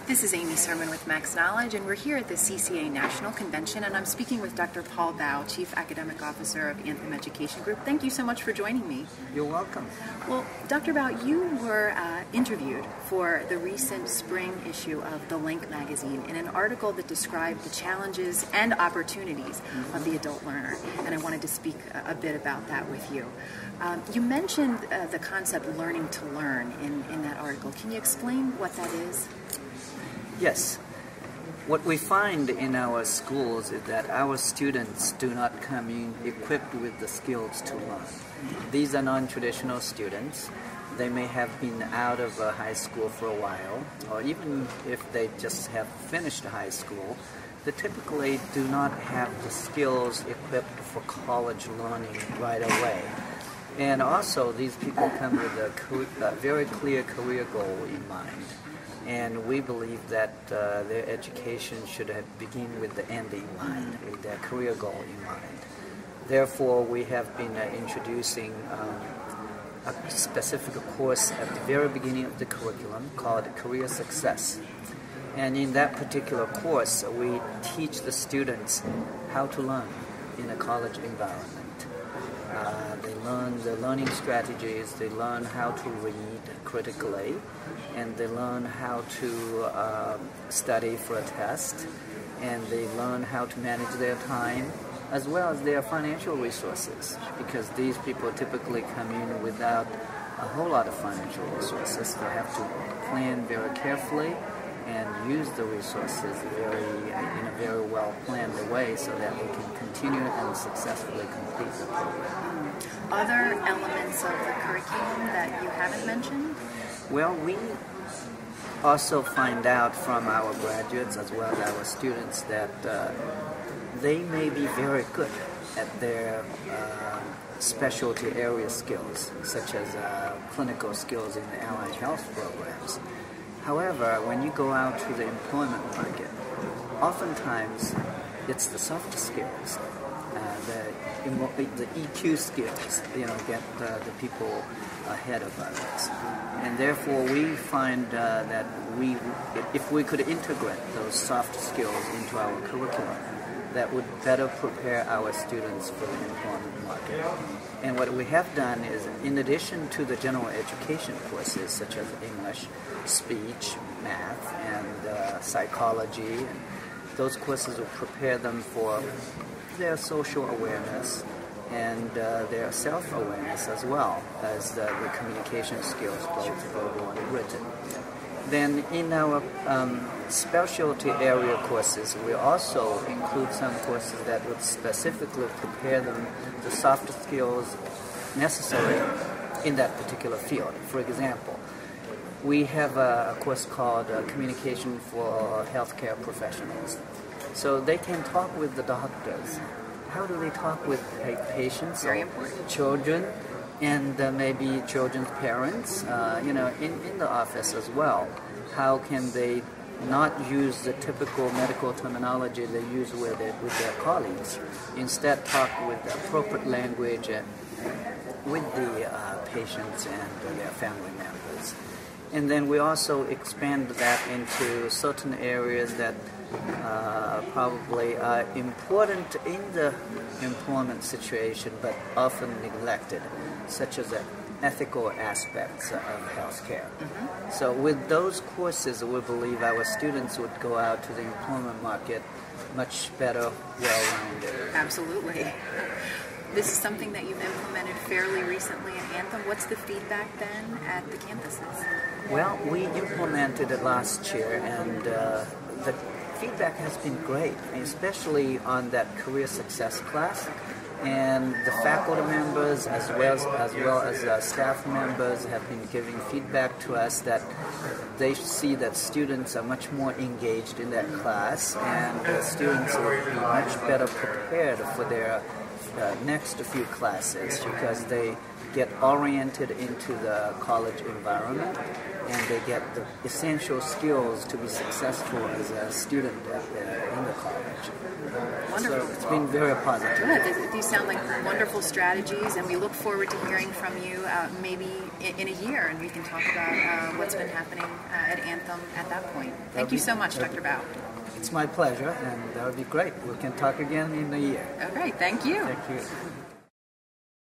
This is Amy Sermon with Max Knowledge, and we're here at the CCA National Convention, and I'm speaking with Dr. Paul Bao, Chief Academic Officer of Anthem Education Group. Thank you so much for joining me. You're welcome. Well, Dr. Bao, you were interviewed for the recent spring issue of The Link magazine in an article that described the challenges and opportunities of the adult learner, and I wanted to speak a bit about that with you. You mentioned the concept learning to learn in that article. Can you explain what that is? Yes. What we find in our schools is that our students do not come in equipped with the skills to learn. These are non-traditional students. They may have been out of high school for a while, or even if they just have finished high school, they typically do not have the skills equipped for college learning right away. And also, these people come with a very clear career goal in mind. And we believe that their education should begin with the end in mind, with their career goal in mind. Therefore, we have been introducing a specific course at the very beginning of the curriculum called Career Success. And in that particular course, we teach the students how to learn in a college environment. They learn the learning strategies, they learn how to read critically, and they learn how to study for a test, and they learn how to manage their time as well as their financial resources, because these people typically come in without a whole lot of financial resources. They have to plan very carefully and use the resources in a very well-planned way so that they can continue and successfully complete the program. Other elements of the curriculum that you haven't mentioned? Well, we also find out from our graduates as well as our students that they may be very good at their specialty area skills, such as clinical skills in the allied health programs. However, when you go out to the employment market, oftentimes it's the soft skills, the EQ skills, get the people ahead of others. And therefore, we find that if we could integrate those soft skills into our curriculum, that would better prepare our students for the employment market. And what we have done is, in addition to the general education courses such as English, speech, math, and psychology, and those courses will prepare them for their social awareness and their self-awareness as well as the communication skills, both verbal and written. Then in our specialty area courses, we also include some courses that would specifically prepare them the soft skills necessary in that particular field. For example, we have a course called Communication for Healthcare Professionals. So they can talk with the doctors. How do they talk with patients, Very important. Children, and maybe children's parents, in the office as well? How can they not use the typical medical terminology they use with their colleagues? Instead, talk with the appropriate language with the patients and their family members. And then we also expand that into certain areas that probably are important in the employment situation but often neglected, such as the ethical aspects of healthcare. So with those courses, we believe our students would go out to the employment market much better, well-rounded. Absolutely. This is something that you've implemented fairly recently at Anthem. What's the feedback then at the campuses? Well, we implemented it last year, and the feedback has been great, especially on that career success class. And the faculty members as well as staff members have been giving feedback to us that they see that students are much more engaged in that class, and the students will be much better prepared for their next few classes because they get oriented into the college environment and they get the essential skills to be successful as a student in the college. Wonderful. So it's been very positive. Good. These sound like wonderful strategies, and we look forward to hearing from you maybe in a year, and we can talk about what's been happening at Anthem at that point. Thank you so much, Dr. Bao. It's my pleasure, and that would be great. We can talk again in a year. Okay, thank you. Thank you.